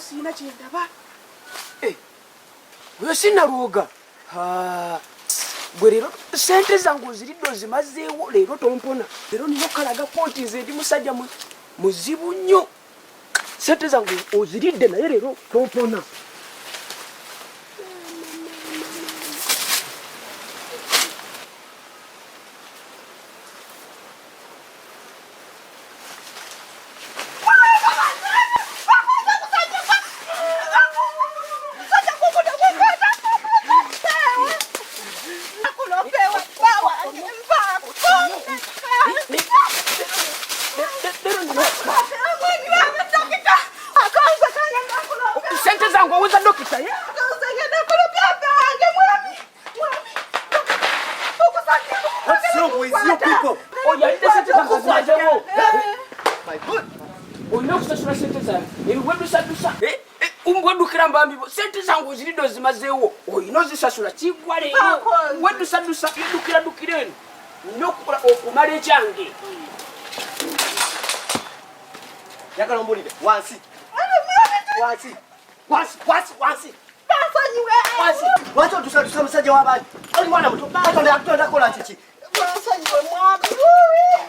sina kyendaba. Oyo sinaluoga. Bwe leero sente zangu ziridde ozimazeewo leero tompona. Leero nina okalaga pooti nze ndi musajja muzibu nnyo. Sente zangu oziridde naye leero tompona. Sente zangu awuza dokita ye? Umbwedukira mbambibo sente zangu ziridde ozimazeewo oyina ozisasula kigwa leero weddusadusa idukira eno nina okumala ekyange. Yakala mbulire wansi wansi otusadusa musajja w'abantu oli mwana muto Katonda yakutonda kola kiki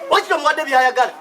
wakita omuwadde byayagala.